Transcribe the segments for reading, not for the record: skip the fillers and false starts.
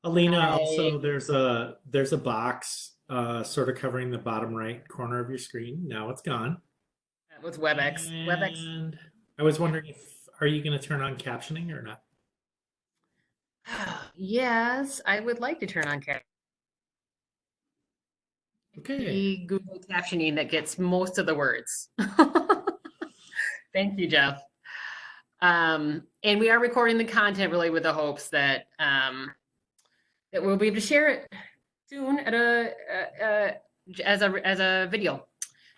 Alina, I also there's a box sort of covering the bottom right corner of your screen. Now it's gone. with WebEx. WebEx. And I was wondering if are you going to turn on captioning or not? Yes, I would like to turn on Okay. the Google captioning that gets most of the words. Thank you, Jeff. And we are recording the content really with the hopes that that we'll be able to share it soon at as a video.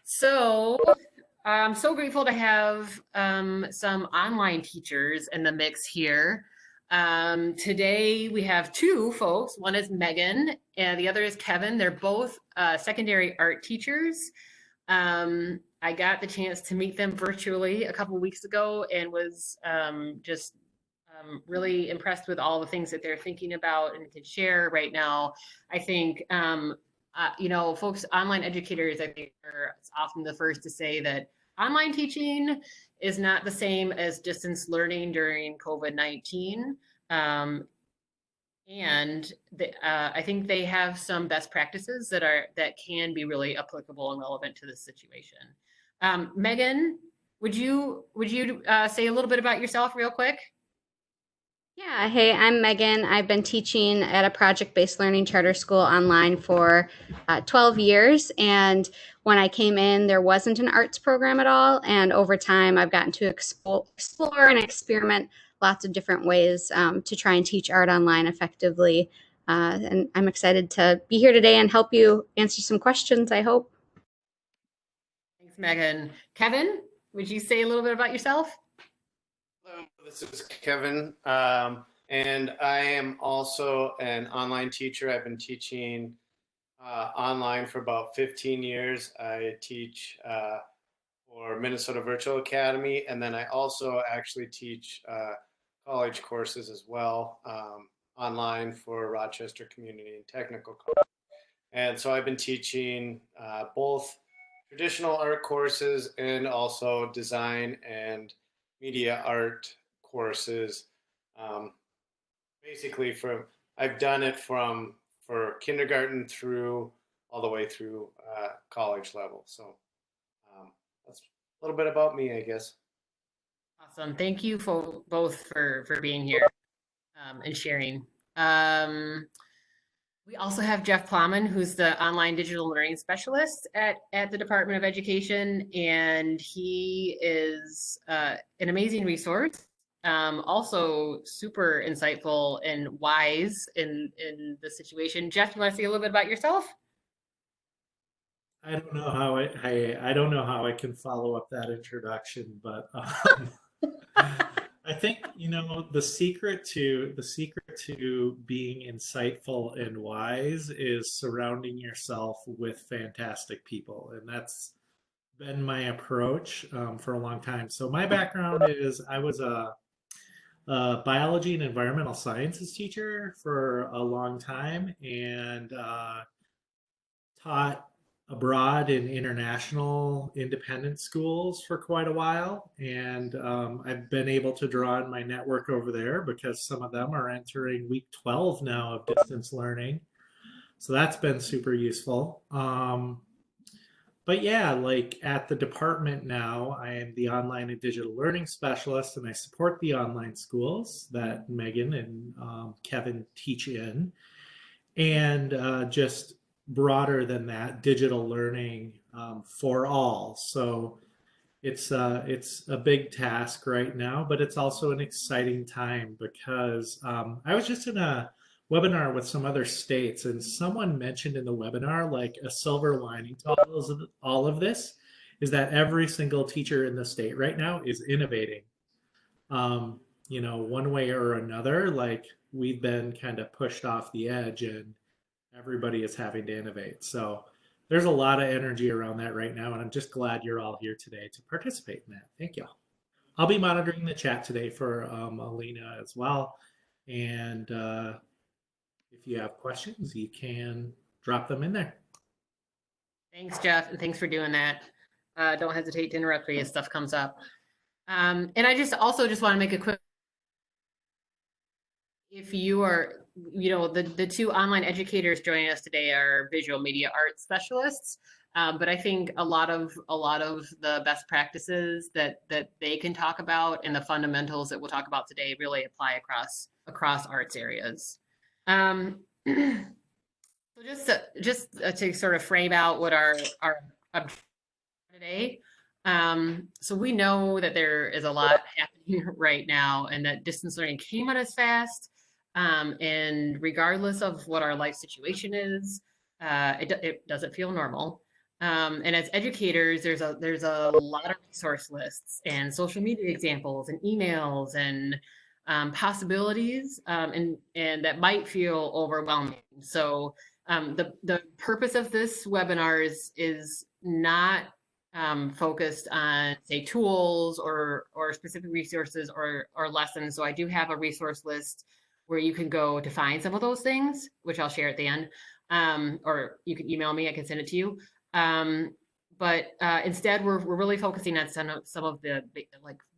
So I'm so grateful to have some online teachers in the mix here. Today we have two folks. One is Megan, and the other is Kevin. They're both secondary art teachers. I got the chance to meet them virtually a couple of weeks ago and was just really impressed with all the things that they're thinking about and can share right now. I think folks, online educators, I think are often the first to say that online teaching is not the same as distance learning during COVID-19. Um, I think they have some best practices that can be really applicable and relevant to this situation. Megan, would you say a little bit about yourself real quick? Yeah, hey, I'm Megan. I've been teaching at a project-based learning charter school online for 12 years. And when I came in, there wasn't an arts program at all. And over time, I've gotten to explore and experiment lots of different ways to try and teach art online effectively. And I'm excited to be here today and help you answer some questions, I hope. Thanks, Megan. Kevin, would you say a little bit about yourself? Hello, this is Kevin, and I am also an online teacher. I've been teaching online for about 15 years. I teach for Minnesota Virtual Academy, and then I also actually teach college courses as well online for Rochester Community and Technical College. And so I've been teaching both traditional art courses and also design and media art courses. Um, Basically, I've done it from for kindergarten through all the way through college level. So that's a little bit about me, I guess. Awesome. Thank you for both for being here and sharing. Um, we also have Jeff Plowman, who's the online digital learning specialist at the Department of Education, and he is an amazing resource. Also super insightful and wise in the situation. Jeff, you want to say a little bit about yourself? I don't know how I don't know how I can follow up that introduction, but I think the secret to being insightful and wise is surrounding yourself with fantastic people, and that's been my approach for a long time. So my background is I was a biology and environmental sciences teacher for a long time, and taught abroad in international independent schools for quite a while. And I've been able to draw on my network over there because some of them are entering week 12 now of distance learning. So that's been super useful. But yeah, like at the department now, I am the online and digital learning specialist, and I support the online schools that Megan and Kevin teach in. And just broader than that, digital learning for all. So it's a big task right now, but it's also an exciting time because I was just in a webinar with some other states, and someone mentioned in the webinar like a silver lining to all of this is that every single teacher in the state right now is innovating. Um, one way or another, like we've been kind of pushed off the edge, and everybody is having to innovate. So there's a lot of energy around that right now, and I'm just glad you're all here today to participate in that. Thank you. I'll be monitoring the chat today for Alina as well. And if you have questions, you can drop them in there. Thanks, Jeff, and thanks for doing that. Don't hesitate to interrupt me as stuff comes up. And I just want to make a quick, if you are the two online educators joining us today are visual media arts specialists. But I think a lot of the best practices that they can talk about and the fundamentals that we'll talk about today really apply across arts areas. So to sort of frame out what our objective today. So we know that there is a lot happening right now, and that distance learning came at us fast. And regardless of what our life situation is, it doesn't feel normal. And as educators, there's a lot of resource lists and social media examples and emails and possibilities, and that might feel overwhelming. So the purpose of this webinar is not focused on, say, tools or specific resources or lessons. So I do have a resource list where you can go to find some of those things, which I'll share at the end. Or you can email me, I can send it to you. But instead, we're really focusing on some of the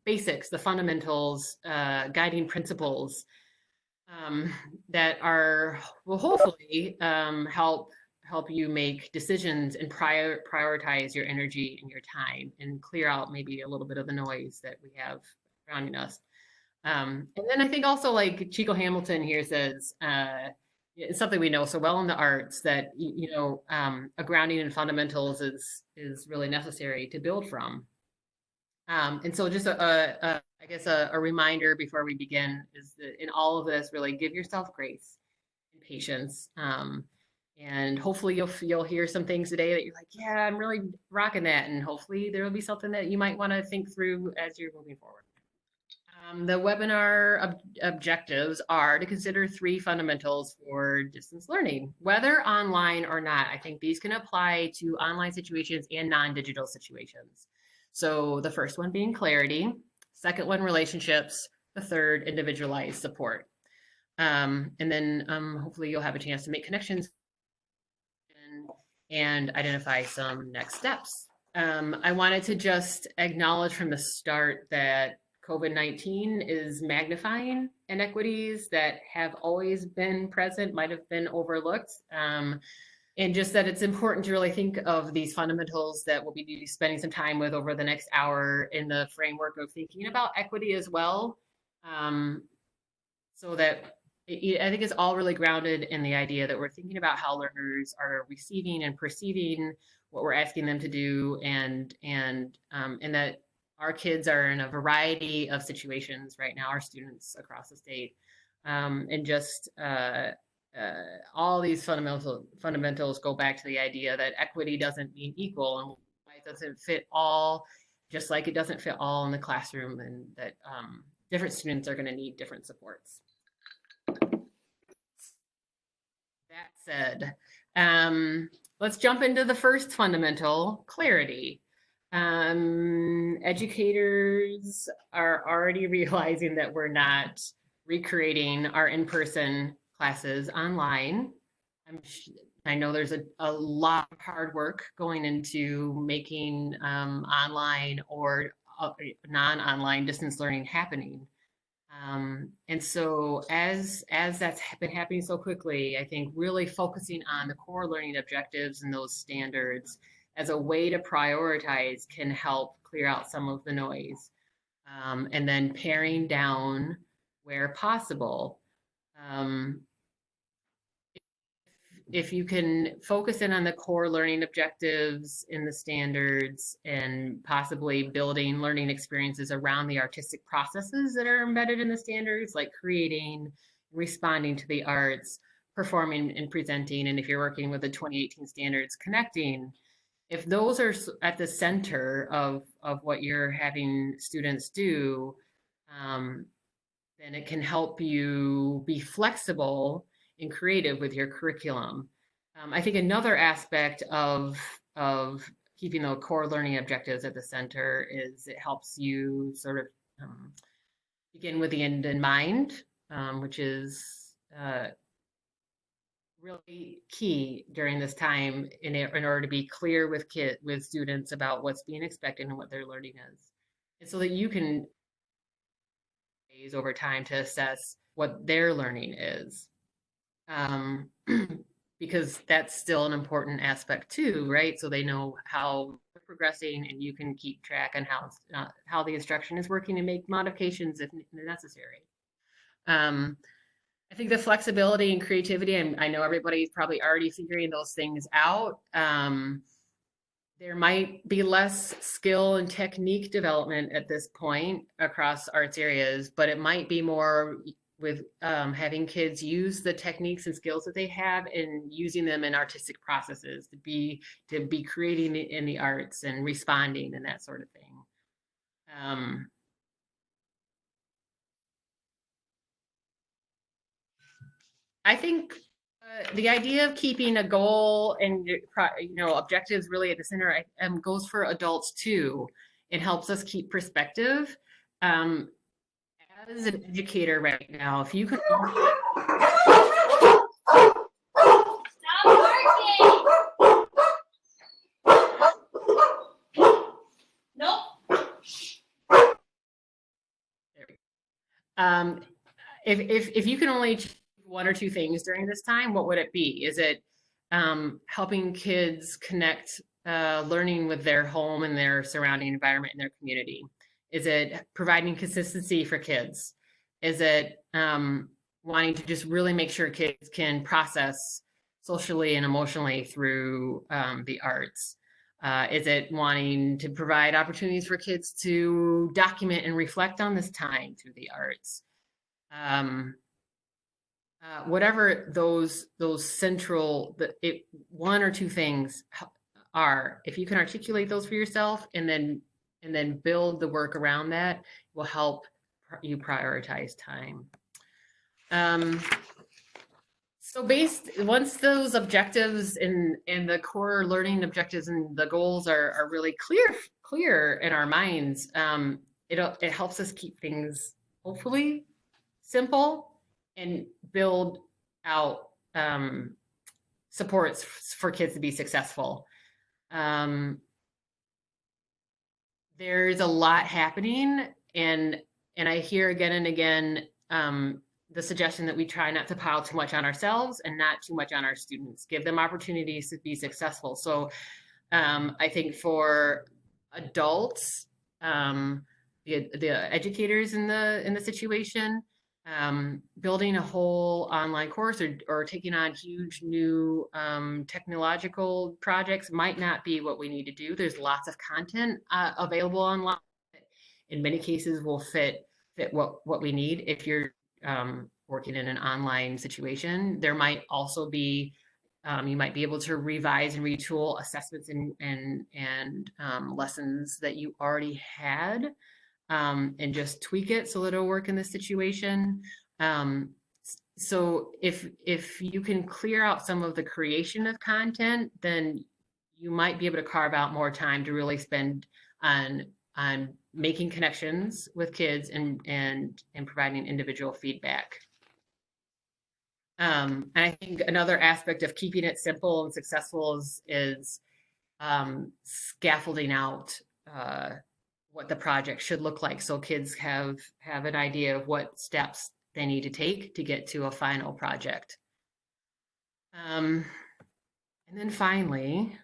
basics, the fundamentals, guiding principles that will hopefully help you make decisions and prioritize your energy and your time and clear out maybe a little bit of the noise that we have surrounding us. And then I think also, like Chico Hamilton here says, it's something we know so well in the arts that a grounding in fundamentals is really necessary to build from. And so just I guess a reminder before we begin is that in all of this, really give yourself grace and patience. And hopefully you'll hear some things today that you're like, yeah, I'm really rocking that. And hopefully there will be something that you might want to think through as you're moving forward. The webinar objectives are to consider 3 fundamentals for distance learning, whether online or not. I think these can apply to online situations and non-digital situations. So the first one being clarity, second one, relationships, the third, individualized support. And then hopefully you'll have a chance to make connections and identify some next steps. I wanted to just acknowledge from the start that COVID-19 is magnifying inequities that have always been present, might have been overlooked. And just that it's important to really think of these fundamentals that we'll be spending some time with over the next hour in the framework of thinking about equity as well. So that I think it's all really grounded in the idea that we're thinking about how learners are receiving and perceiving what we're asking them to do, and that our kids are in a variety of situations right now, our students across the state, and just all these fundamentals go back to the idea that equity doesn't mean equal, and it doesn't fit all, just like it doesn't fit all in the classroom, and that different students are going to need different supports. That said, let's jump into the first fundamental, clarity. Educators are already realizing that we're not recreating our in-person classes online. I know there's a lot of hard work going into making online or non-online distance learning happening. And so as that's been happening so quickly, I think really focusing on the core learning objectives and those standards as a way to prioritize can help clear out some of the noise. And then paring down where possible. If you can focus in on the core learning objectives in the standards and possibly building learning experiences around the artistic processes that are embedded in the standards, like creating, responding to the arts, performing and presenting, and if you're working with the 2018 standards, connecting, if those are at the center of what you're having students do, then it can help you be flexible and creative with your curriculum. I think another aspect of keeping the core learning objectives at the center is it helps you sort of begin with the end in mind, which is really key during this time in order to be clear with students about what's being expected and what their learning is, and so that you can over time to assess what their learning is. because that's still an important aspect too, right? So they know how they're progressing, and you can keep track on how the instruction is working and make modifications if necessary. I think the flexibility and creativity, and I know everybody's probably already figuring those things out. There might be less skill and technique development at this point across arts areas, but it might be more with having kids use the techniques and skills that they have and using them in artistic processes to be creating in the arts and responding and that sort of thing. I think the idea of keeping a goal and objectives really at the center goes for adults too. It helps us keep perspective. As an educator right now, if you could. If you can only achieve one or two things during this time, what would it be? Is it helping kids connect learning with their home and their surrounding environment and their community? Is it providing consistency for kids? Is it wanting to just really make sure kids can process socially and emotionally through the arts? Is it wanting to provide opportunities for kids to document and reflect on this time through the arts? Whatever those central, one or two things are, if you can articulate those for yourself and then build the work around that, will help you prioritize time. So once those objectives and the core learning objectives and the goals are really clear in our minds, it helps us keep things hopefully simple and build out supports for kids to be successful. There's a lot happening, and I hear again and again the suggestion that we try not to pile too much on ourselves and not too much on our students. Give them opportunities to be successful. So I think for adults, the educators in the situation, building a whole online course or taking on huge new technological projects might not be what we need to do. There's lots of content available online that in many cases will fit what we need. If you're working in an online situation, there might also be you might be able to revise and retool assessments and lessons that you already had. And just tweak it so that it'll work in this situation. So if you can clear out some of the creation of content, then you might be able to carve out more time to really spend on making connections with kids and providing individual feedback. And I think another aspect of keeping it simple and successful is scaffolding out what the project should look like, so kids have an idea of what steps they need to take to get to a final project. And then finally,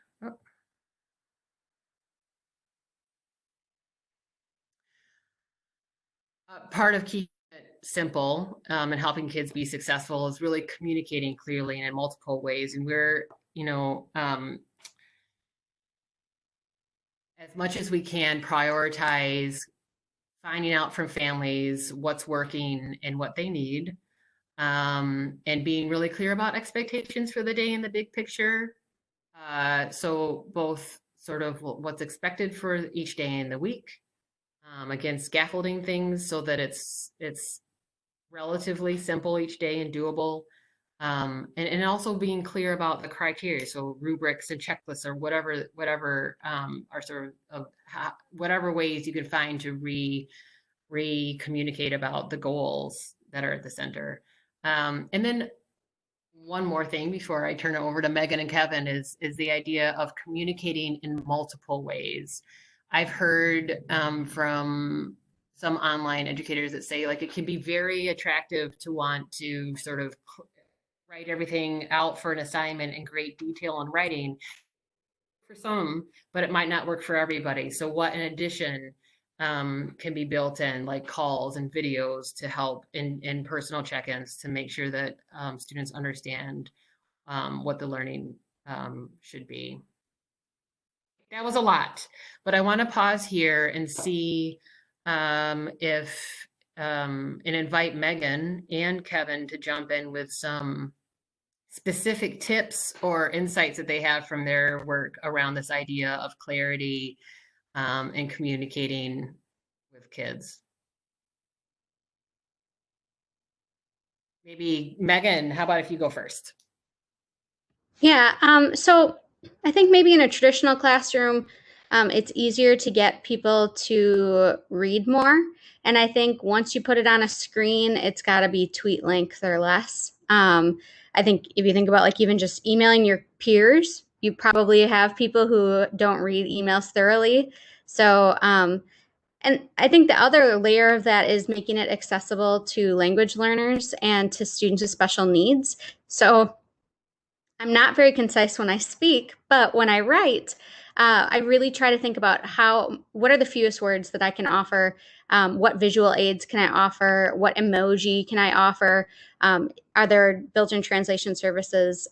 part of keeping it simple and helping kids be successful is really communicating clearly and in multiple ways. And we're, as much as we can, prioritize finding out from families what's working and what they need, and being really clear about expectations for the day in the big picture. So both sort of what's expected for each day in the week, again, scaffolding things so that it's relatively simple each day and doable. And also being clear about the criteria, so rubrics and checklists or whatever are sort of whatever ways you can find to re-communicate about the goals that are at the center. And then one more thing before I turn it over to Megan and Kevin is the idea of communicating in multiple ways. I've heard from some online educators that say, like, it can be very attractive to want to sort of write everything out for an assignment in great detail and writing for some, but it might not work for everybody. So what in addition can be built in, like calls and videos to help in personal check-ins to make sure that students understand what the learning should be. That was a lot, but I want to pause here and see if and invite Megan and Kevin to jump in with some specific tips or insights that they have from their work around this idea of clarity and communicating with kids. Maybe Megan, how about if you go first? Yeah, so I think maybe in a traditional classroom, it's easier to get people to read more. And I think once you put it on a screen, it's got to be tweet length or less. I think if you think about like even just emailing your peers, you probably have people who don't read emails thoroughly. So, and I think the other layer of that is making it accessible to language learners and to students with special needs. So, I'm not very concise when I speak, but when I write, I really try to think about what are the fewest words that I can offer? What visual aids can I offer? What emoji can I offer? Are there built-in translation services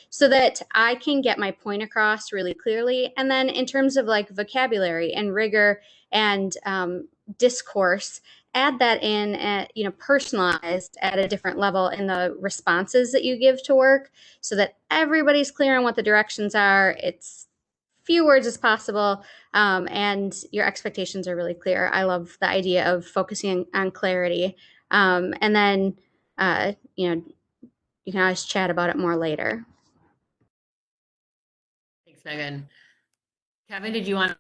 so that I can get my point across really clearly? And then in terms of like vocabulary and rigor and discourse, add that in at, personalized at a different level in the responses that you give to work so that everybody's clear on what the directions are. It's few words as possible, and your expectations are really clear. I love the idea of focusing on clarity. And then, you can always chat about it more later. Thanks, Megan. Kevin, did you have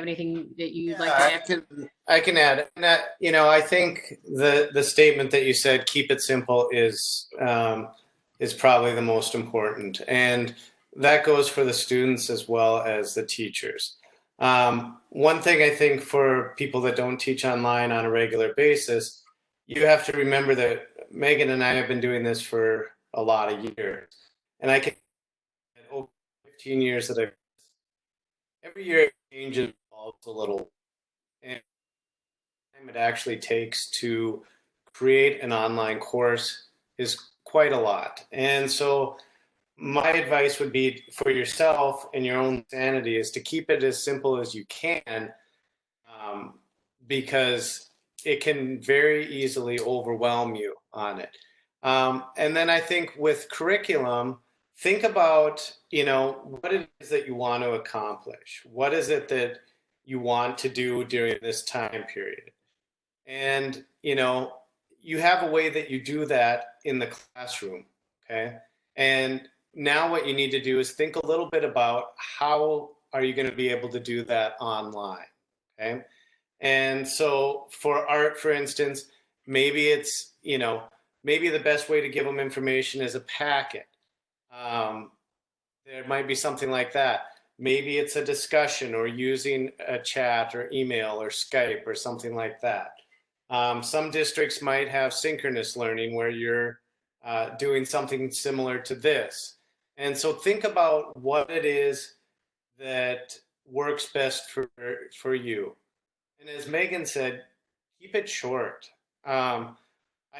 anything that you'd like to add? I can add. And I think the statement that you said, keep it simple, is probably the most important. And that goes for the students as well as the teachers. One thing I think for people that don't teach online on a regular basis, you have to remember that Megan and I have been doing this for a lot of years. And I can, over 15 years that every year it changes, evolves a little. And time it actually takes to create an online course is quite a lot. And so my advice would be for yourself and your own sanity is to keep it as simple as you can, because it can very easily overwhelm you on it. And then I think with curriculum, think about, what it is that you want to accomplish. What is it that you want to do during this time period? And, you have a way that you do that in the classroom, okay? And now what you need to do is think a little bit about how are you going to be able to do that online, okay? And so for art, for instance, maybe it's, maybe the best way to give them information is a packet. There might be something like that. Maybe it's a discussion or using a chat or email or Skype or something like that. Some districts might have synchronous learning where you're doing something similar to this. And so think about what it is that works best for you. And as Megan said, keep it short. I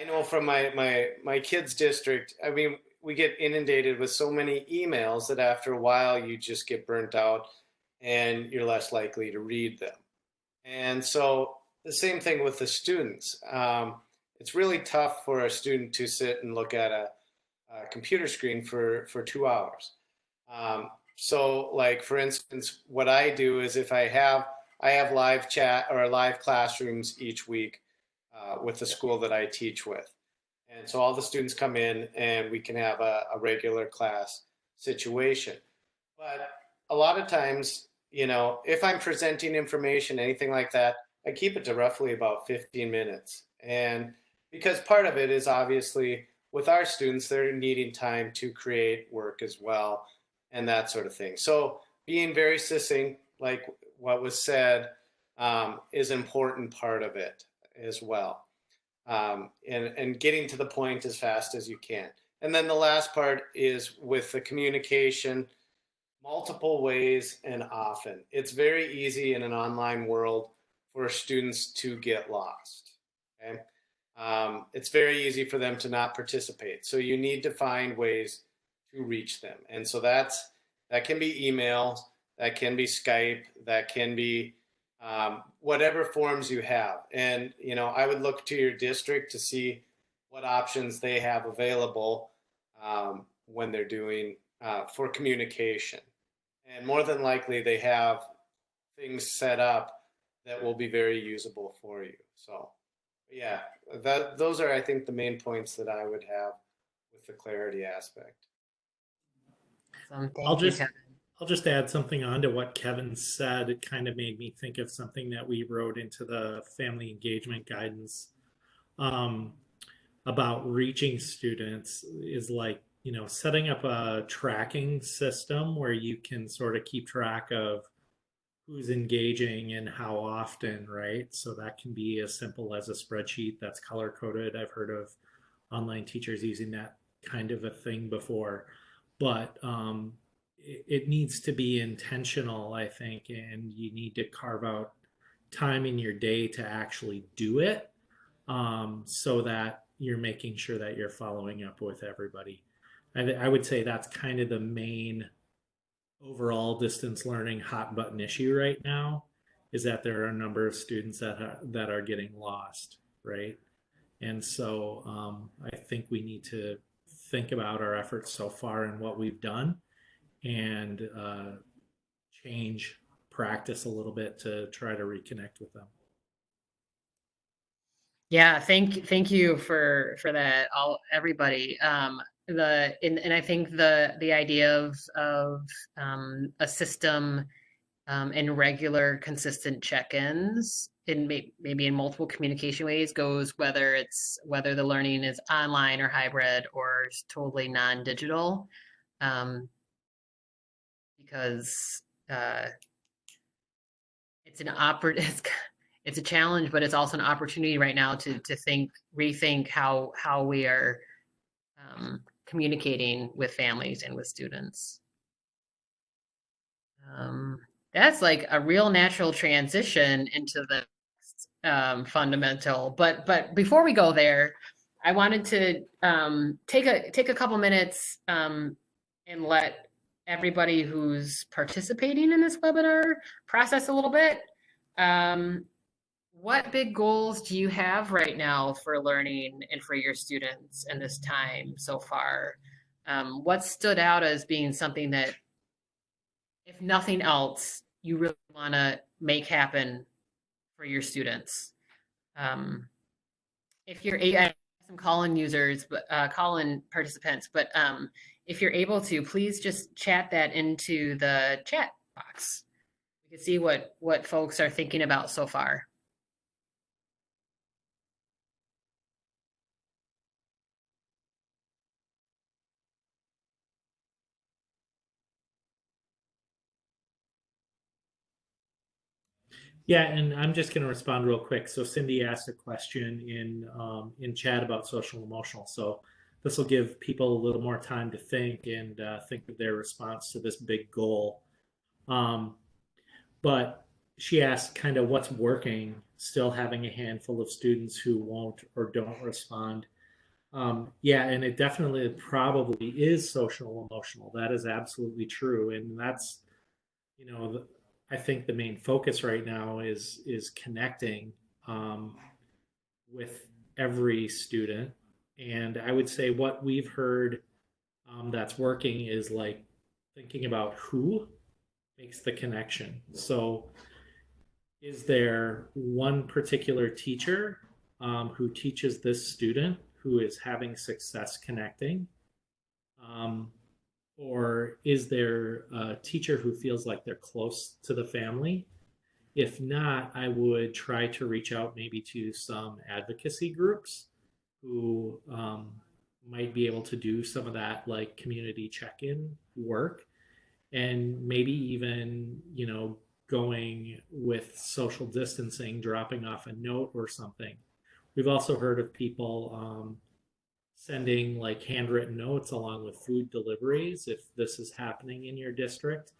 know from my kids' district, I mean, we get inundated with so many emails that after a while you just get burnt out and you're less likely to read them. And so the same thing with the students. It's really tough for a student to sit and look at a computer screen for 2 hours. So like, for instance, what I do is if I have live chat or live classrooms each week with the school that I teach with. And so all the students come in and we can have a regular class situation. But a lot of times, if I'm presenting information, anything like that, I keep it to roughly about 15 minutes. And because part of it is obviously with our students, they're needing time to create work as well and that sort of thing. So being very succinct, like what was said, is an important part of it as well. and getting to the point as fast as you can. And then the last part is with the communication, multiple ways and often. It's very easy in an online world for students to get lost. Okay. It's very easy for them to not participate. So you need to find ways to reach them. And so that can be email, that can be Skype, that can be whatever forms you have. And I would look to your district to see what options they have available when they're doing for communication. And more than likely, they have things set up that will be very usable for you. So, yeah, those are, I think, the main points that I would have with the clarity aspect. Awesome. I'll Thank you, just Kevin. I'll just add something on to what Kevin said. It kind of made me think of something that we wrote into the family engagement guidance um, about reaching students is like, setting up a tracking system where you can sort of keep track of who's engaging and how often, right? So that can be as simple as a spreadsheet that's color coded. I've heard of online teachers using that kind of a thing before, but it needs to be intentional, I think, and you need to carve out time in your day to actually do it, so that you're making sure that you're following up with everybody. I would say that's kind of the main overall distance learning hot button issue right now, is that there are a number of students that are getting lost, right? And so I think we need to think about our efforts so far and what we've done, and change practice a little bit to try to reconnect with them. Yeah, thank you for that, everybody. And I think the idea of a system and regular, consistent check-ins in maybe in multiple communication ways goes whether the learning is online or hybrid or totally non-digital, because it's it's a challenge, but it's also an opportunity right now to rethink how we are communicating with families and with students. That's like a real natural transition into the fundamental. But before we go there, I wanted to take a couple minutes and let everybody who's participating in this webinar process a little bit. What big goals do you have right now for learning and for your students in this time so far? What stood out as being something that, if nothing else, you really want to make happen for your students? If you're I have some call-in users, but call-in participants, but if you're able to, please just chat that into the chat box. We can see what folks are thinking about so far. Yeah, and I'm just going to respond real quick. So Cindy asked a question in chat about social emotional. So this will give people a little more time to think and think of their response to this big goal. Um, but she asked kind of what's working, still having a handful of students who won't or don't respond. Yeah, and it definitely probably is social emotional. That is absolutely true, and that's you know the, I think the main focus right now is connecting um, with every student. And I would say what we've heard that's working is like thinking about who makes the connection. So is there one particular teacher who teaches this student who is having success connecting? Um, or is there a teacher who feels like they're close to the family? If not, I would try to reach out maybe to some advocacy groups who might be able to do some of that like community check-in work, and maybe even going with social distancing, dropping off a note or something, We've also heard of people sending like handwritten notes along with food deliveries if this is happening in your district.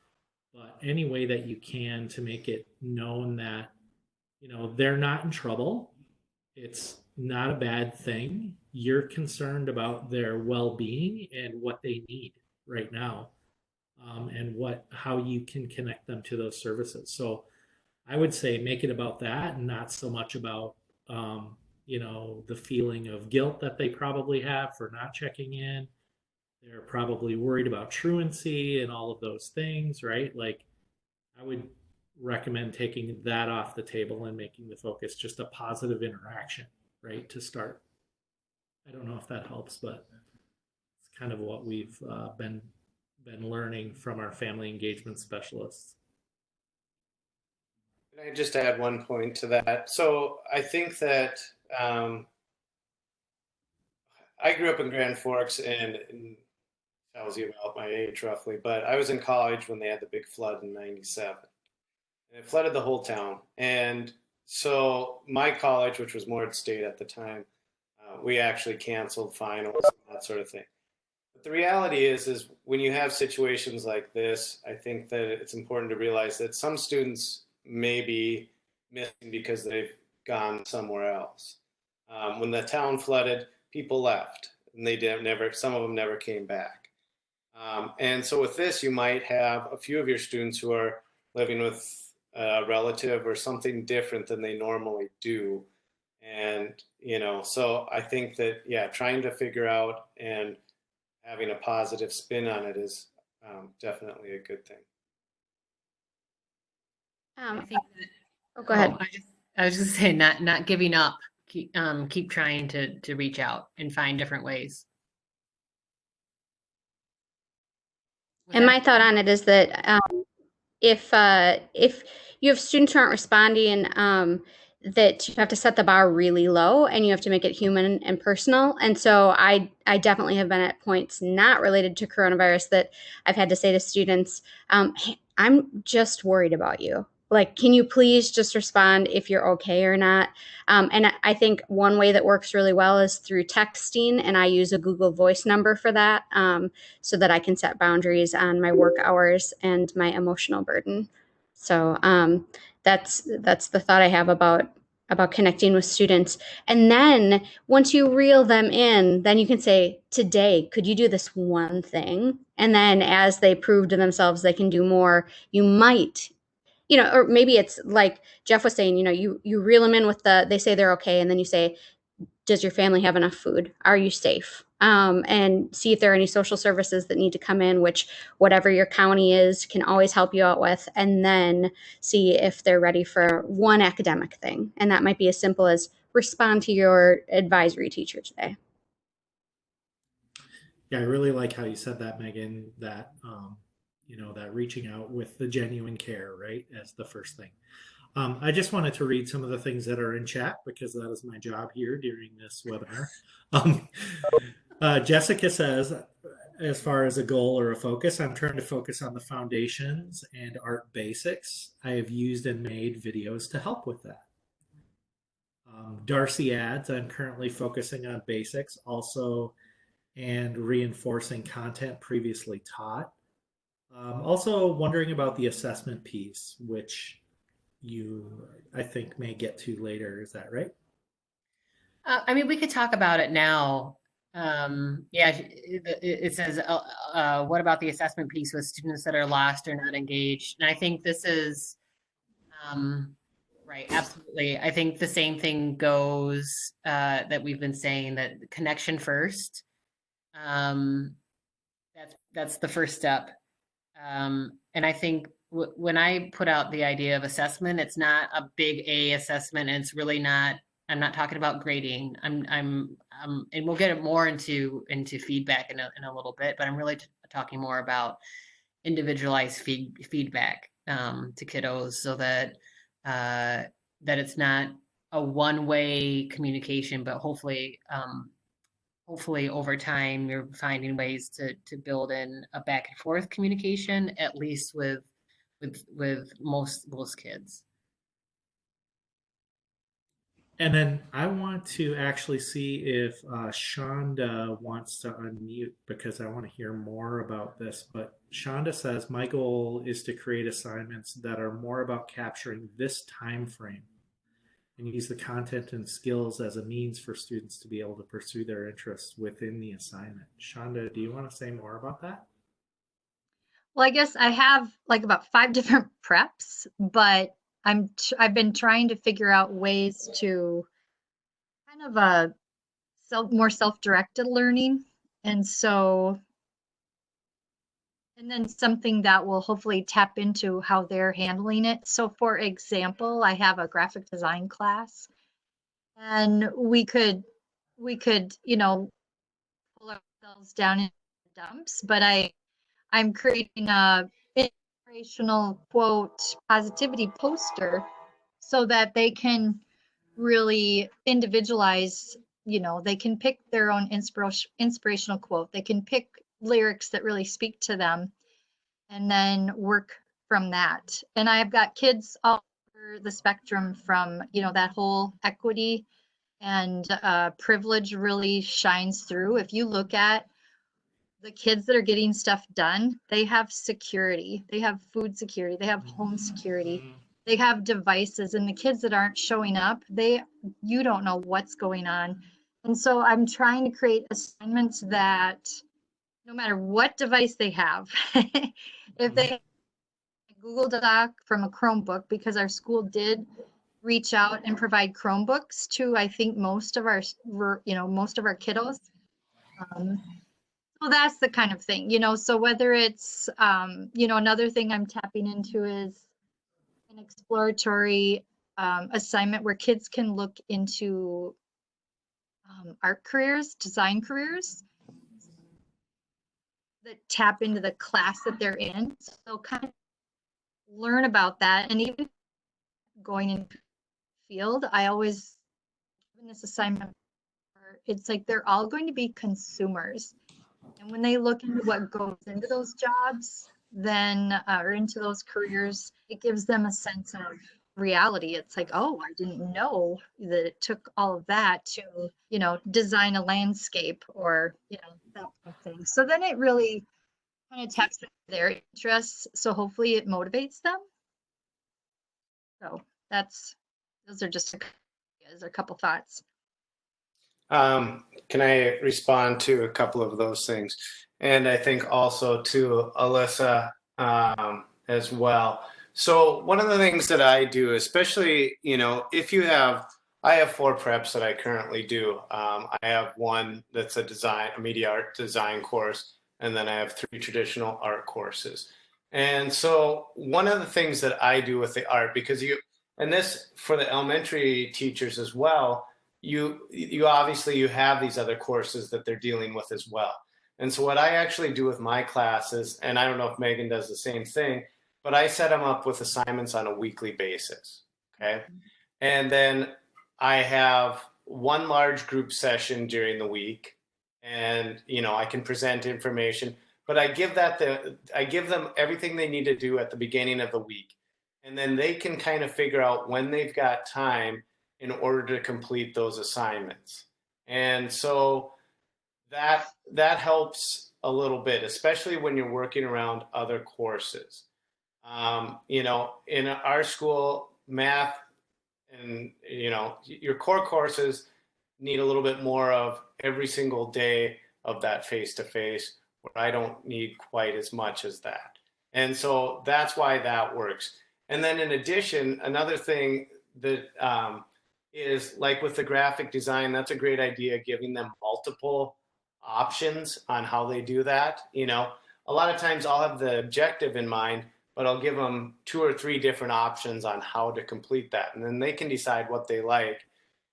But any way that you can to make it known that, they're not in trouble. It's not a bad thing. You're concerned about their well-being and what they need right now, and how you can connect them to those services. So I would say make it about that and not so much about, the feeling of guilt that they probably have for not checking in. They're probably worried about truancy and all of those things, right? Like, I would recommend taking that off the table and making the focus just a positive interaction, right? To start. I don't know if that helps, but it's kind of what we've been learning from our family engagement specialists. Can I just add one point to that? So I think that I grew up in Grand Forks, and tells you about my age roughly, but I was in college when they had the big flood in '97. And it flooded the whole town. And so my college, which was Morehead State at the time, we actually canceled finals and that sort of thing. But the reality is when you have situations like this, I think that it's important to realize that some students may be missing because they've gone somewhere else. When the town flooded, people left, and some of them never came back. And so with this, you might have a few of your students who are living with a relative or something different than they normally do. And, so I think that, yeah, trying to figure out and having a positive spin on it is definitely a good thing. I think Go ahead. I was just saying, not giving up. Keep trying to reach out and find different ways. And my thought on it is that if you have students who aren't responding, that you have to set the bar really low and you have to make it human and personal. And so I definitely have been at points not related to coronavirus that I've had to say to students, hey, I'm just worried about you. Like, can you please just respond if you're okay or not? And I think one way that works really well is through texting, and I use a Google Voice number for that, so that I can set boundaries on my work hours and my emotional burden. So that's the thought I have about connecting with students. And then once you reel them in, then you can say, today, could you do this one thing? And then as they prove to themselves they can do more, you might, or maybe it's like Jeff was saying, you reel them in with they say they're okay. And then you say, does your family have enough food? Are you safe? And see if there are any social services that need to come in, which whatever your county is can always help you out with. And then see if they're ready for one academic thing. And that might be as simple as respond to your advisory teacher today. Yeah, I really like how you said that, Megan, that, that reaching out with the genuine care, right, as the first thing. I just wanted to read some of the things that are in chat because that is my job here during this webinar. Jessica says, as far as a goal or a focus, I'm trying to focus on the foundations and art basics. I have used and made videos to help with that. Darcy adds, I'm currently focusing on basics also and reinforcing content previously taught. Also wondering about the assessment piece, which you, I think, may get to later. Is that right? We could talk about it now. It says, what about the assessment piece with students that are lost or not engaged? And I think this is, right, absolutely. I think the same thing goes, that we've been saying, that connection first. That's the first step. And I think when I put out the idea of assessment, it's not a big A assessment, and it's really not. I'm not talking about grading. And we'll get more into feedback in a little bit, but I'm really talking more about individualized feedback to kiddos, so that that it's not a one-way communication, but hopefully over time you're finding ways to build in a back and forth communication, at least with most kids. And then I want to actually see if Shonda wants to unmute because I want to hear more about this. But Shonda says, my goal is to create assignments that are more about capturing this time frame and use the content and skills as a means for students to be able to pursue their interests within the assignment. Shonda, do you want to say more about that? Well, I guess I have like about 5 different preps, but I've been trying to figure out ways to kind of more self-directed learning. And so, and then something that will hopefully tap into how they're handling it. So for example, I have a graphic design class, and we could, pull ourselves down in the dumps, but I'm creating a inspirational quote positivity poster so that they can really individualize, they can pick their own inspirational quote. They can pick lyrics that really speak to them and then work from that. And I've got kids all over the spectrum from, that whole equity and privilege really shines through. If you look at the kids that are getting stuff done, they have security, they have food security, they have home security, they have devices. And the kids that aren't showing up, you don't know what's going on. And so I'm trying to create assignments that no matter what device they have, if they have a Google Doc from a Chromebook, because our school did reach out and provide Chromebooks to, I think, most of our kiddos. Well, that's the kind of thing, so whether it's, another thing I'm tapping into is an exploratory assignment where kids can look into art careers, design careers that tap into the class that they're in. So kind of learn about that. And even going in field, I always, in this assignment, it's like they're all going to be consumers. And when they look into what goes into those jobs, then, or into those careers, it gives them a sense of reality. It's like, oh, I didn't know that it took all of that to, design a landscape or, that kind of thing. So then it really kind of taps into their interests. So hopefully it motivates them. So those are just a couple thoughts. Can I respond to a couple of those things? And I think also to Alyssa as well. So one of the things that I do, especially, if I have 4 preps that I currently do. I have one that's a media art design course, and then I have 3 traditional art courses. And so one of the things that I do with the art, because and this for the elementary teachers as well, you obviously you have these other courses that they're dealing with as well. And so what I actually do with my classes, and I don't know if Megan does the same thing, but I set them up with assignments on a weekly basis. Okay. And then I have one large group session during the week, and I can present information, but I give them everything they need to do at the beginning of the week. And then they can kind of figure out when they've got time in order to complete those assignments. And so that helps a little bit, especially when you're working around other courses. In our school, math and, your core courses need a little bit more of every single day of that face-to-face, where I don't need quite as much as that. And so that's why that works. And then in addition, another thing that is like with the graphic design, that's a great idea, giving them multiple options on how they do that. A lot of times I'll have the objective in mind, but I'll give them 2 or 3 different options on how to complete that. And then they can decide what they like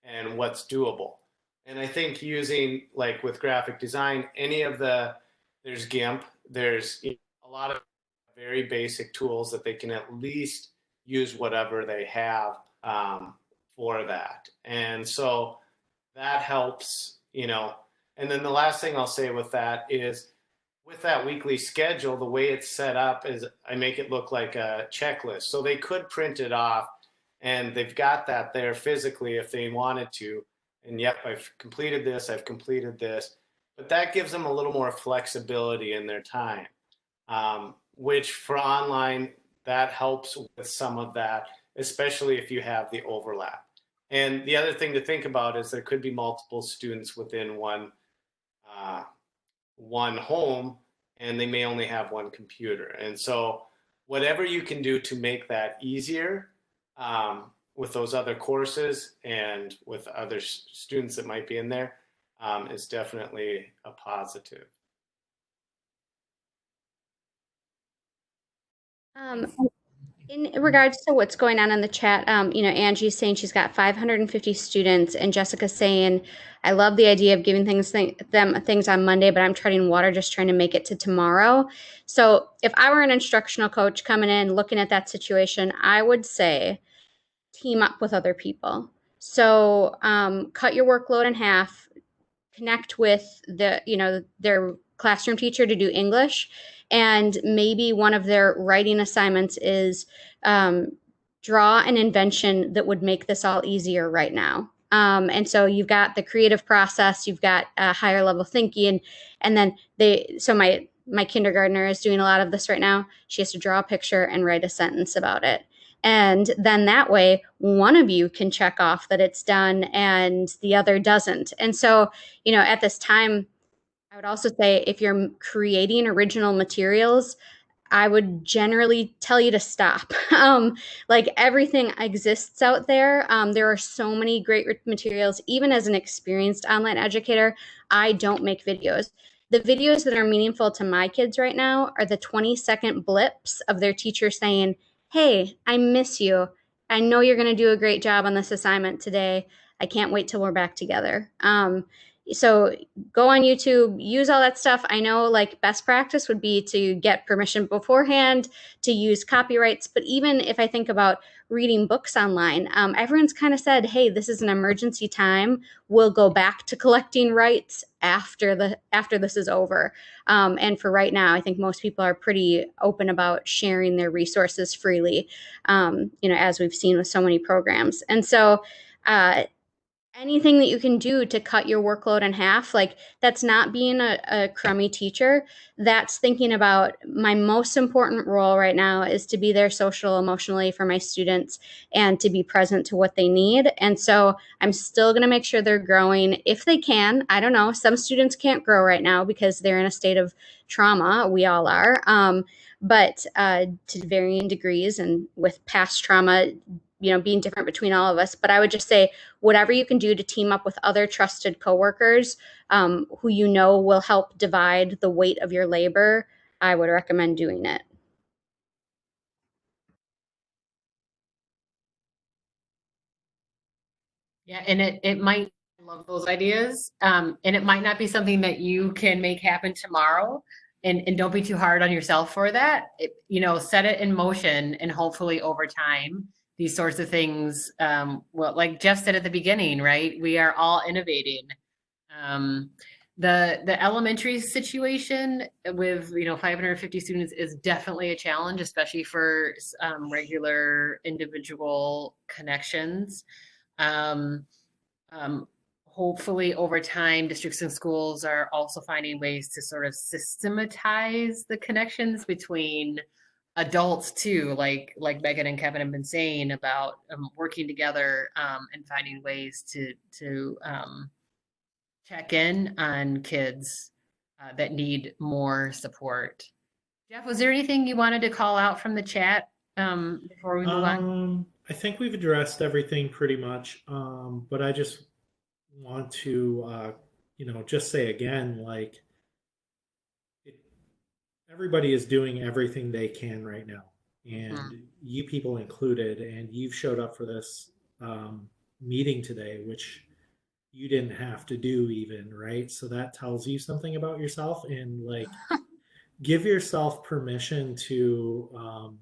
and what's doable. And I think using, like with graphic design, there's GIMP, there's a lot of very basic tools that they can at least use whatever they have for that. And so that helps, and then the last thing I'll say with that is, with that weekly schedule, the way it's set up is I make it look like a checklist. So they could print it off and they've got that there physically if they wanted to. And yep, I've completed this, I've completed this, but that gives them a little more flexibility in their time, which for online, that helps with some of that, especially if you have the overlap. And the other thing to think about is there could be multiple students within one home, and they may only have one computer. And so whatever you can do to make that easier, with those other courses and with other students that might be in there, is definitely a positive. In regards to what's going on in the chat, Angie's saying she's got 550 students, and Jessica's saying, I love the idea of giving them things on Monday, but I'm treading water just trying to make it to tomorrow. So if I were an instructional coach coming in, looking at that situation, I would say team up with other people. So cut your workload in half, connect with their classroom teacher to do English, and maybe one of their writing assignments is draw an invention that would make this all easier right now. And so you've got the creative process, you've got higher level thinking, and then my kindergartner is doing a lot of this right now. She has to draw a picture and write a sentence about it. And then that way, one of you can check off that it's done and the other doesn't. And so, at this time, I would also say if you're creating original materials, I would generally tell you to stop. Like everything exists out there. There are so many great materials. Even as an experienced online educator, I don't make videos. The videos that are meaningful to my kids right now are the 20-second blips of their teacher saying, hey, I miss you. I know you're going to do a great job on this assignment today. I can't wait till we're back together. So go on YouTube, use all that stuff. I know like best practice would be to get permission beforehand, to use copyrights. But even if I think about reading books online, everyone's kind of said, hey, this is an emergency time. We'll go back to collecting rights after this is over. And for right now, I think most people are pretty open about sharing their resources freely, as we've seen with so many programs. And so anything that you can do to cut your workload in half, like that's not being a crummy teacher. That's thinking about my most important role right now is to be there social, emotionally for my students and to be present to what they need. And so I'm still going to make sure they're growing if they can. I don't know. Some students can't grow right now because they're in a state of trauma. We all are. But to varying degrees and with past trauma, being different between all of us. But I would just say whatever you can do to team up with other trusted coworkers who will help divide the weight of your labor, I would recommend doing it. Yeah, and it might, I love those ideas. And it might not be something that you can make happen tomorrow. And don't be too hard on yourself for that. Set it in motion, and hopefully over time, these sorts of things, well, like Jeff said at the beginning, right? We are all innovating. The elementary situation with 550 students is definitely a challenge, especially for regular individual connections. Hopefully over time, districts and schools are also finding ways to sort of systematize the connections between adults too, like Megan and Kevin have been saying about working together and finding ways to check in on kids that need more support. Jeff, was there anything you wanted to call out from the chat before we move on? I think we've addressed everything pretty much, but I just want to, just say again, like everybody is doing everything they can right now, and you people included, and you've showed up for this meeting today, which you didn't have to do even, right? So that tells you something about yourself, and like give yourself permission to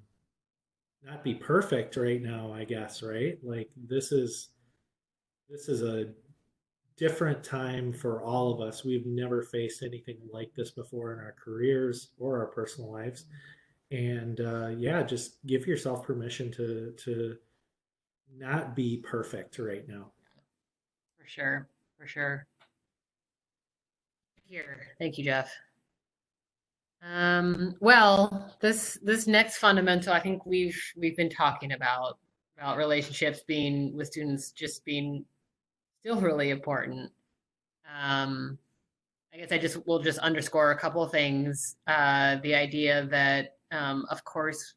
not be perfect right now, I guess, right? Like this is a different time for all of us. We've never faced anything like this before in our careers or our personal lives. And yeah, just give yourself permission to not be perfect right now. For sure. For sure. Here. Thank you, Jeff. Well, this next fundamental, I think we've been talking about relationships being with students just being still really important. Um, I guess I just will just underscore a couple of things. The idea that, of course,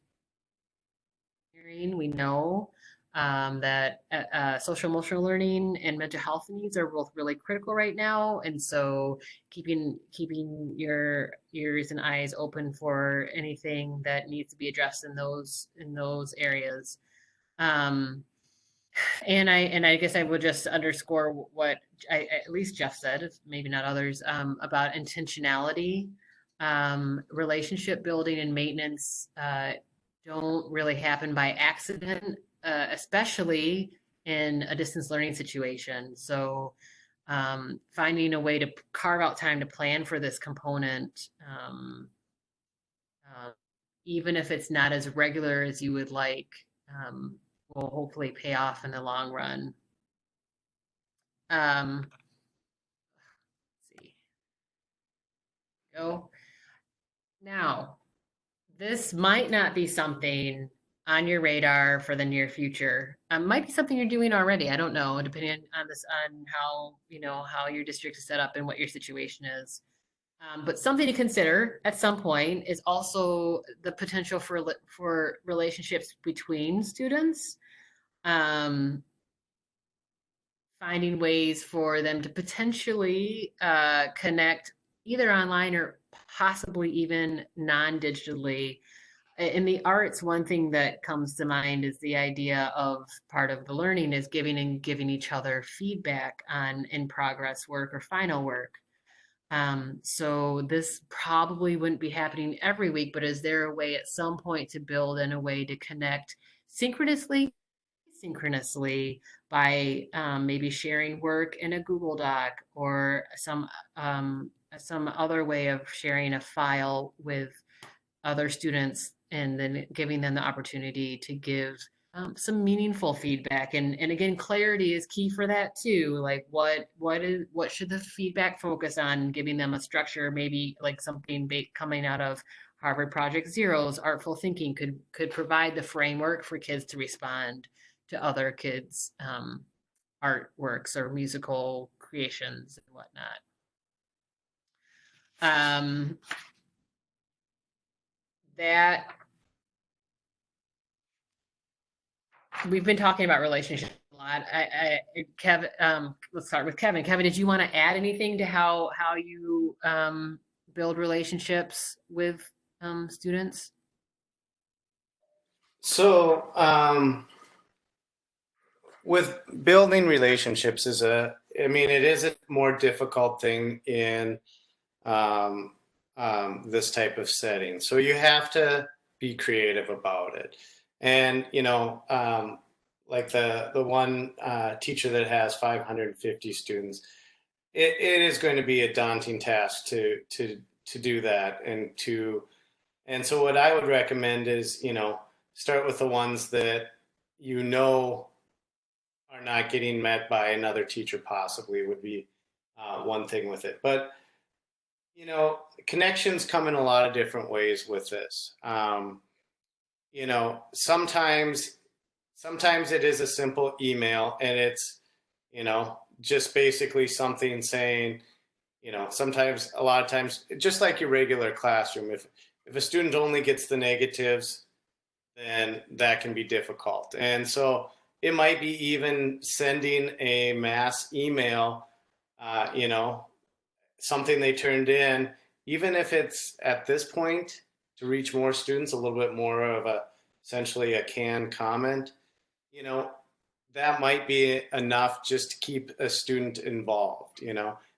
we know that social emotional learning and mental health needs are both really critical right now, and so keeping your ears and eyes open for anything that needs to be addressed in those areas. Um, and I guess I would just underscore what at least Jeff said, maybe not others, about intentionality. Relationship building and maintenance don't really happen by accident, especially in a distance learning situation. So finding a way to carve out time to plan for this component, uh, even if it's not as regular as you would like, um, will hopefully pay off in the long run. Let's see. Go. Now, this might not be something on your radar for the near future. Might be something you're doing already. I don't know, depending on how how your district is set up and what your situation is. But something to consider at some point is also the potential for relationships between students. Um, Finding ways for them to potentially connect either online or possibly even non-digitally. In the arts, one thing that comes to mind is the idea of part of the learning is giving each other feedback on in progress work or final work. So this probably wouldn't be happening every week, but is there a way at some point to build in a way to connect synchronously by maybe sharing work in a Google Doc or some other way of sharing a file with other students and then giving them the opportunity to give some meaningful feedback, and again, clarity is key for that too. Like what should the feedback focus on? Giving them a structure, maybe like something coming out of Harvard Project Zero's Artful Thinking could provide the framework for kids to respond to other kids' artworks or musical creations and whatnot. That we've been talking about relationships a lot. Kevin, let's start with Kevin. Kevin, did you want to add anything to how you build relationships with students? So, with building relationships it is a more difficult thing in this type of setting. So you have to be creative about it. And, like the one teacher that has 550 students, it is going to be a daunting task to do that. And so what I would recommend is, start with the ones that are not getting met by another teacher possibly would be one thing with it. But, connections come in a lot of different ways with this. Sometimes it is a simple email and it's, just basically something saying, a lot of times, just like your regular classroom, if a student only gets the negatives, then that can be difficult. And so it might be even sending a mass email, something they turned in, even if it's at this point to reach more students, a little bit more of essentially a canned comment, that might be enough just to keep a student involved.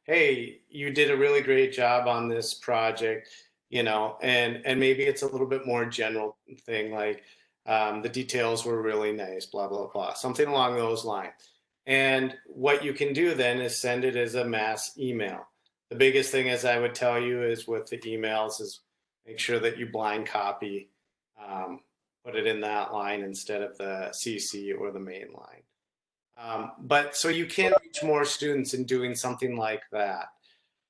Hey, you did a really great job on this project, and maybe it's a little bit more general thing like the details were really nice, blah, blah, blah, something along those lines. And what you can do then is send it as a mass email. The biggest thing, as I would tell you, is with the emails is make sure that you blind copy put it in that line instead of the CC or the main line. But so you can reach more students in doing something like that.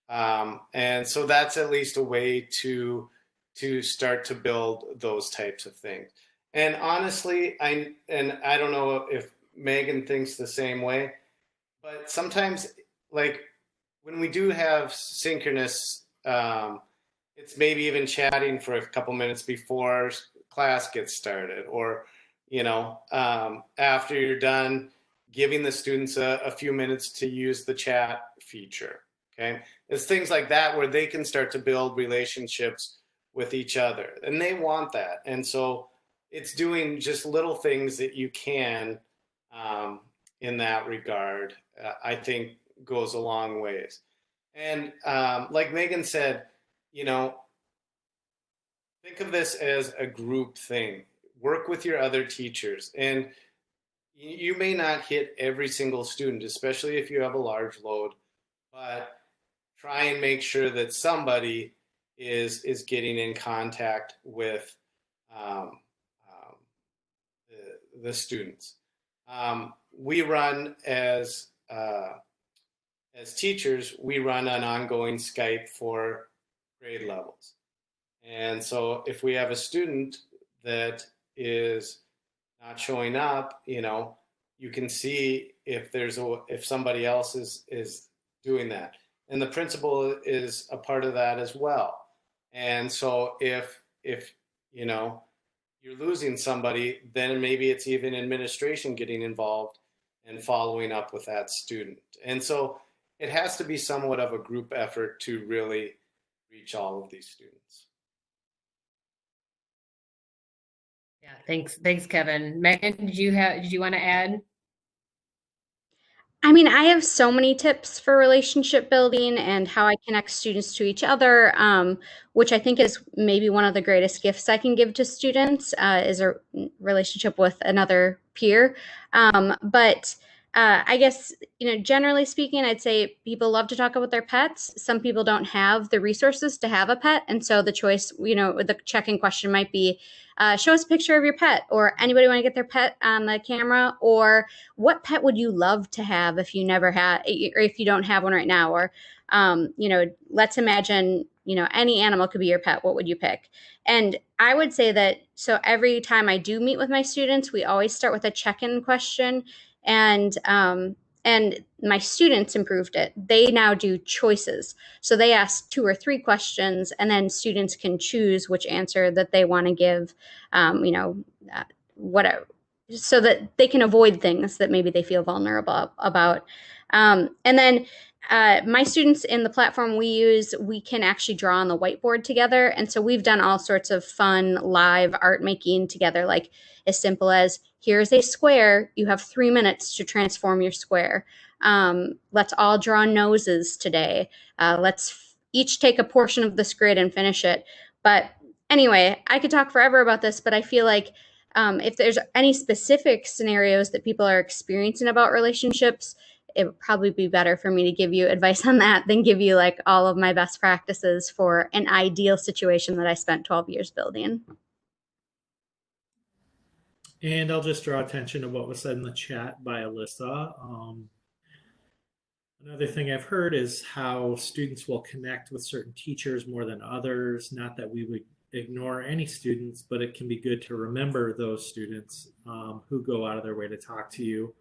And so that's at least a way to start to build those types of things. And honestly, I don't know if Megan thinks the same way, but sometimes, like when we do have synchronous, it's maybe even chatting for a couple minutes before class gets started, or after you're done, giving the students a few minutes to use the chat feature. Okay, it's things like that where they can start to build relationships with each other, and they want that. And so it's doing just little things that you can in that regard, I think goes a long ways. And like Megan said, think of this as a group thing. Work with your other teachers, and you may not hit every single student, especially if you have a large load, but try and make sure that somebody is getting in contact with the students. We run as teachers, we run an ongoing Skype for grade levels. And so if we have a student that is not showing up, you can see if somebody else is doing that. And the principal is a part of that as well. And so if you're losing somebody, then maybe it's even administration getting involved and following up with that student. And so it has to be somewhat of a group effort to really reach all of these students. Yeah, thanks, Kevin. Megan, did you want to add? I mean, I have so many tips for relationship building and how I connect students to each other, which I think is maybe one of the greatest gifts I can give to students is a relationship with another peer. But I guess, generally speaking, I'd say people love to talk about their pets. Some people don't have the resources to have a pet. And so the choice, the check-in question might be, show us a picture of your pet, or anybody want to get their pet on the camera, or what pet would you love to have if you never had, or if you don't have one right now, or, let's imagine, any animal could be your pet. What would you pick? And I would say that, so every time I do meet with my students, we always start with a check-in question. And my students improved it. They now do choices. So they ask 2 or 3 questions, and then students can choose which answer that they want to give, whatever, so that they can avoid things that maybe they feel vulnerable about. And then my students in the platform we use, we can actually draw on the whiteboard together. And so we've done all sorts of fun live art making together, like as simple as, here's a square, you have 3 minutes to transform your square. Let's all draw noses today. Let's each take a portion of this grid and finish it. But anyway, I could talk forever about this, but I feel like if there's any specific scenarios that people are experiencing about relationships, it would probably be better for me to give you advice on that than give you like all of my best practices for an ideal situation that I spent 12 years building. And I'll just draw attention to what was said in the chat by Alyssa. Another thing I've heard is how students will connect with certain teachers more than others. Not that we would ignore any students, but it can be good to remember those students who go out of their way to talk to you.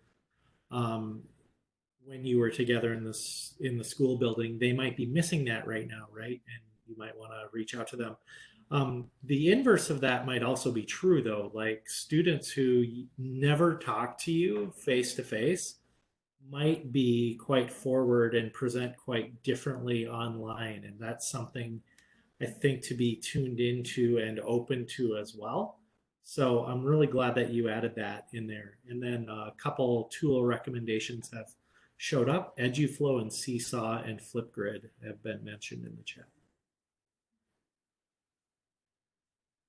When you were together in the school building, they might be missing that right now, right? And you might want to reach out to them. The inverse of that might also be true, though. Like students who never talk to you face to face might be quite forward and present quite differently online, and that's something I think to be tuned into and open to as well. So I'm really glad that you added that in there. And then a couple tool recommendations have showed up. EduFlow and Seesaw and Flipgrid have been mentioned in the chat.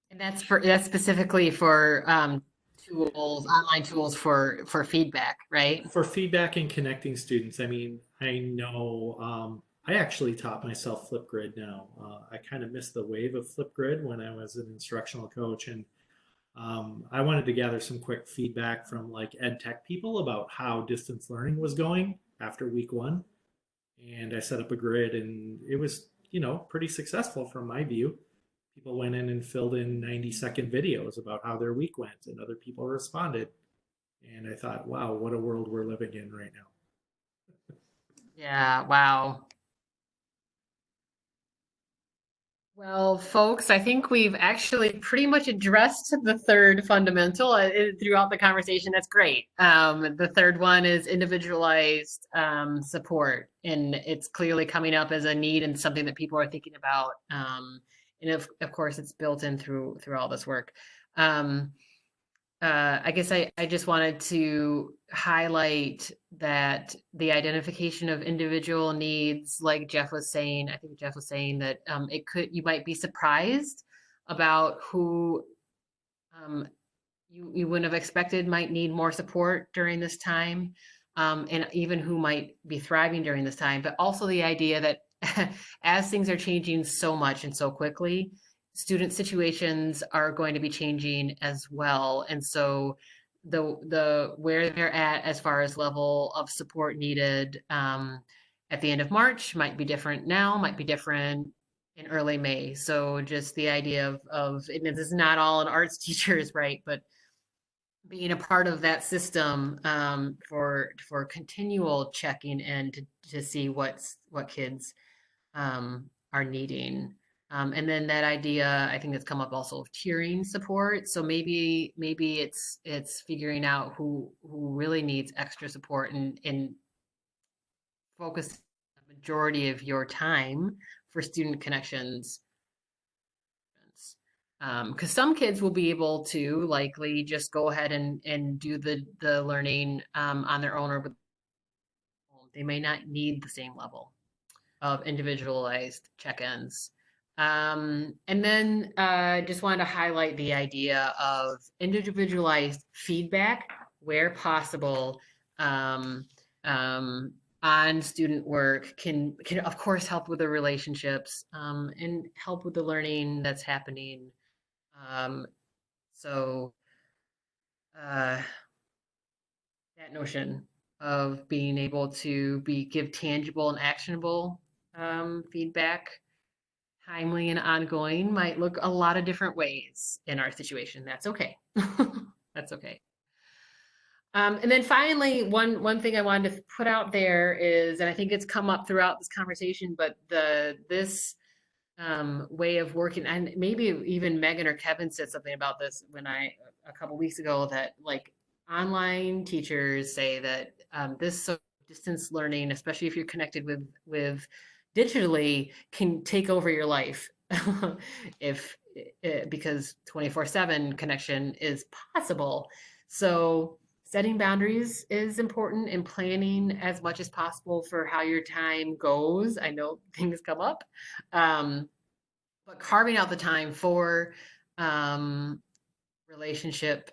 And that's specifically for online tools for feedback, right? For feedback and connecting students. I mean, I know I actually taught myself Flipgrid now. I kind of missed the wave of Flipgrid when I was an instructional coach, and I wanted to gather some quick feedback from like ed tech people about how distance learning was going after week one. And I set up a grid, and it was, pretty successful from my view. People went in and filled in 90-second videos about how their week went, and other people responded. And I thought, wow, what a world we're living in right now. Yeah, wow. Well, folks, I think we've actually pretty much addressed the third fundamental throughout the conversation. That's great. The third one is individualized support, and it's clearly coming up as a need and something that people are thinking about. And of course, it's built in through all this work. I guess I just wanted to highlight that the identification of individual needs, like Jeff was saying, I think Jeff was saying that you might be surprised about who you wouldn't have expected might need more support during this time, and even who might be thriving during this time, but also the idea that as things are changing so much and so quickly, student situations are going to be changing as well. And so the where they're at as far as level of support needed at the end of March might be different now, might be different in early May. So just the idea of and this is not all an arts teachers, right? But being a part of that system for continual checking and to see what kids are needing. And then that idea, I think that's come up also of tiering support. So maybe it's figuring out who really needs extra support and focus the majority of your time for student connections. Because some kids will be able to likely just go ahead and do the learning on their own, or they may not need the same level of individualized check-ins. And then just wanted to highlight the idea of individualized feedback where possible on student work can of course help with the relationships and help with the learning that's happening. So that notion of being able to give tangible and actionable feedback, timely and ongoing, might look a lot of different ways in our situation. That's okay. That's okay. And then finally, one thing I wanted to put out there is, and I think it's come up throughout this conversation, but this way of working, and maybe even Megan or Kevin said something about this a couple weeks ago, that like online teachers say that this sort of distance learning, especially if you're connected with digitally, can take over your life because 24/7 connection is possible. So setting boundaries is important, and planning as much as possible for how your time goes. I know things come up, but carving out the time for relationship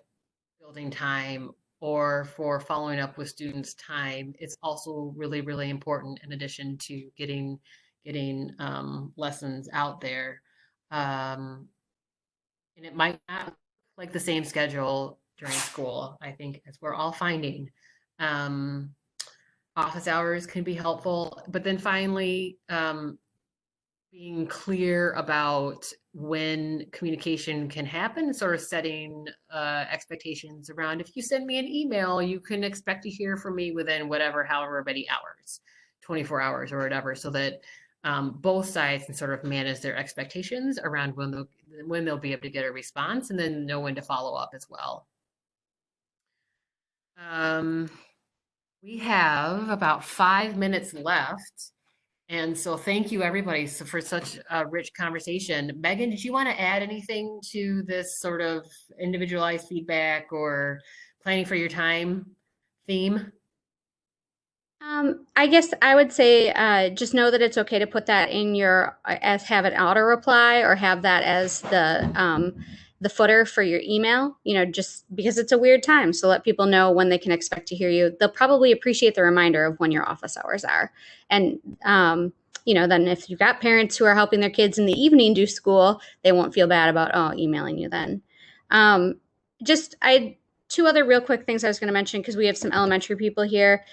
building time or for following up with students time is also really, really important, in addition to getting lessons out there. And it might not look like the same schedule during school, I think, as we're all finding. Office hours can be helpful, but then finally, being clear about when communication can happen, sort of setting expectations around, if you send me an email, you can expect to hear from me within however many hours, 24 hours or whatever, so that both sides can sort of manage their expectations around when they'll be able to get a response, and then know when to follow up as well. We have about 5 minutes left. And so thank you, everybody, for such a rich conversation. Megan, did you want to add anything to this sort of individualized feedback or planning for your time theme? I guess I would say just know that it's okay to put that in have an auto reply, or have that as the footer for your email, just because it's a weird time. So let people know when they can expect to hear you. They'll probably appreciate the reminder of when your office hours are. And, then if you've got parents who are helping their kids in the evening do school, they won't feel bad about, emailing you then. I had two other real quick things I was going to mention because we have some elementary people here.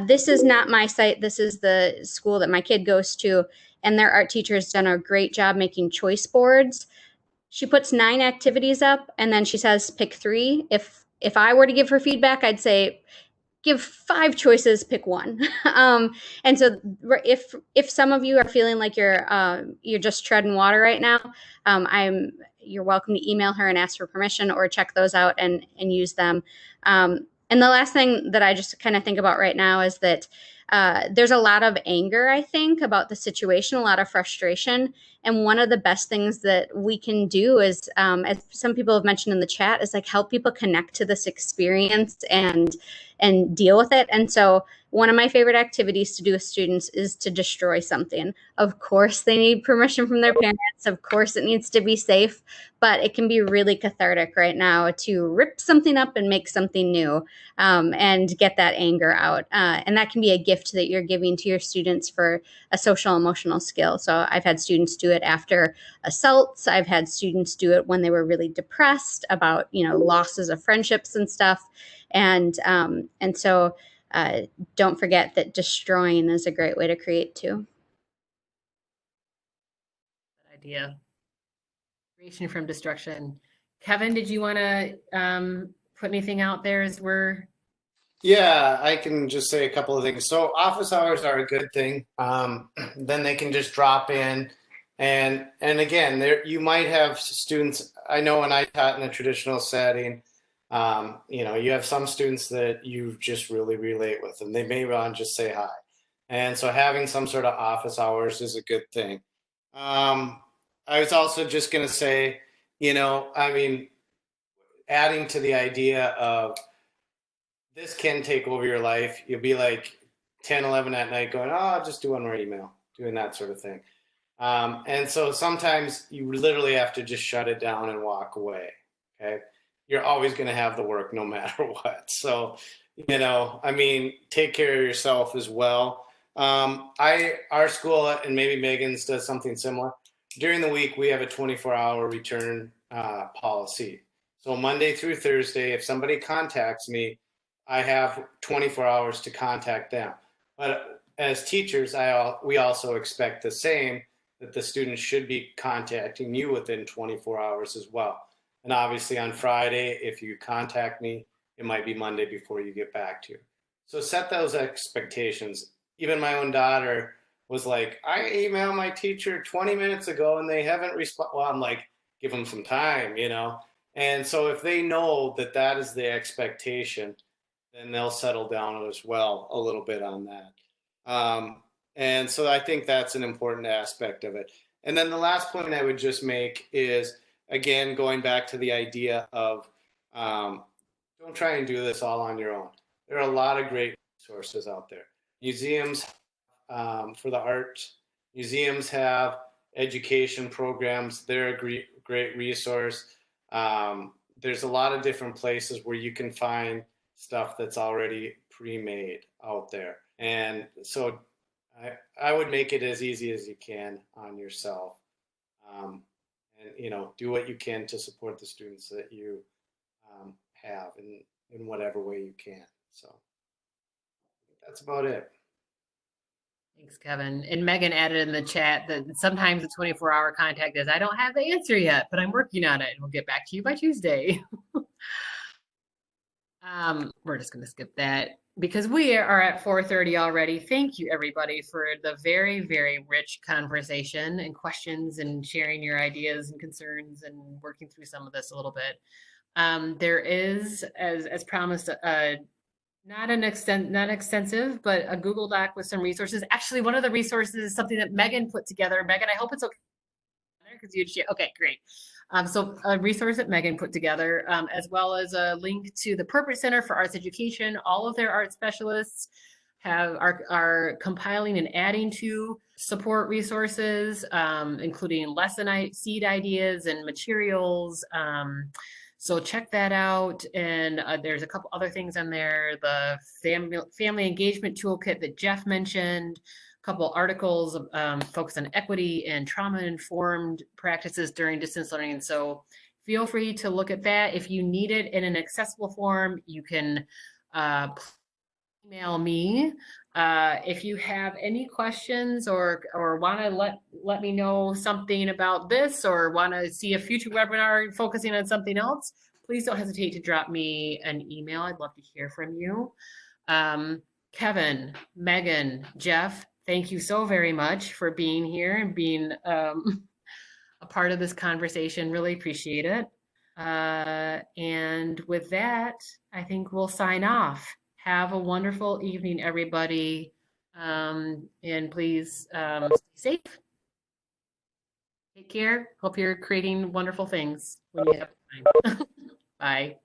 This is not my site. This is the school that my kid goes to, and their art teacher has done a great job making choice boards. She puts 9 activities up, and then she says pick 3. If I were to give her feedback, I'd say give 5 choices, pick 1. And so if some of you are feeling like you're just treading water right now, you're welcome to email her and ask for permission or check those out and use them. And the last thing that I just kind of think about right now is that there's a lot of anger, I think, about the situation, a lot of frustration. And one of the best things that we can do is, as some people have mentioned in the chat, is like help people connect to this experience and deal with it. And so one of my favorite activities to do with students is to destroy something. Of course, they need permission from their parents. Of course, it needs to be safe, but it can be really cathartic right now to rip something up and make something new, and get that anger out. And that can be a gift that you're giving to your students for a social emotional skill. So I've had students do it after assaults. I've had students do it when they were really depressed about, losses of friendships and stuff. And so don't forget that destroying is a great way to create too. Good idea. Creation from destruction. Kevin, did you want to put anything out there as we're... Yeah, I can just say a couple of things. So office hours are a good thing. Then they can just drop in. And again, you might have students, I know when I taught in a traditional setting, you have some students that you just really relate with, and they may want to just say hi. And so having some sort of office hours is a good thing. I was also just going to say, adding to the idea of this can take over your life. You'll be like 10, 11 at night going, I'll just do one more email, doing that sort of thing. And so sometimes you literally have to just shut it down and walk away. Okay. You're always going to have the work no matter what. So, take care of yourself as well. Our school, and maybe Megan's does something similar. During the week, we have a 24-hour return policy. So Monday through Thursday, if somebody contacts me, I have 24 hours to contact them. But as teachers, we also expect the same, that the students should be contacting you within 24 hours as well. And obviously on Friday, if you contact me, it might be Monday before you get back to you. So set those expectations. Even my own daughter was like, I emailed my teacher 20 minutes ago and they haven't responded. Well, I'm like, give them some time, And so if they know that that is the expectation, then they'll settle down as well a little bit on that. And so I think that's an important aspect of it. And then the last point I would just make is, again, going back to the idea of don't try and do this all on your own. There are a lot of great resources out there. Museums for the arts, museums have education programs. They're a great resource. There's a lot of different places where you can find stuff that's already pre-made out there. And so I would make it as easy as you can on yourself. And, do what you can to support the students that you have in whatever way you can. So that's about it. Thanks, Kevin. And Megan added in the chat that sometimes the 24-hour contact is, I don't have the answer yet, but I'm working on it and we'll get back to you by Tuesday. We're just going to skip that because we are at 4:30 already. Thank you, everybody, for the very, very rich conversation and questions and sharing your ideas and concerns and working through some of this a little bit. There is, as promised, not extensive, but a Google Doc with some resources. Actually, one of the resources is something that Megan put together. Megan, I hope it's okay because you'd share. Okay, great. So a resource that Megan put together, as well as a link to the Purpose Center for Arts Education. All of their art specialists are compiling and adding to support resources, including lesson seed ideas and materials. So check that out. And there's a couple other things on there. The family engagement toolkit that Jeff mentioned, a couple articles focused on equity and trauma-informed practices during distance learning. So feel free to look at that. If you need it in an accessible form, you can email me. If you have any questions or want to let me know something about this or want to see a future webinar focusing on something else, please don't hesitate to drop me an email. I'd love to hear from you. Kevin, Megan, Jeff, thank you so very much for being here and being a part of this conversation. Really appreciate it. And with that, I think we'll sign off. Have a wonderful evening, everybody. And please stay safe. Take care. Hope you're creating wonderful things when you have time. Bye.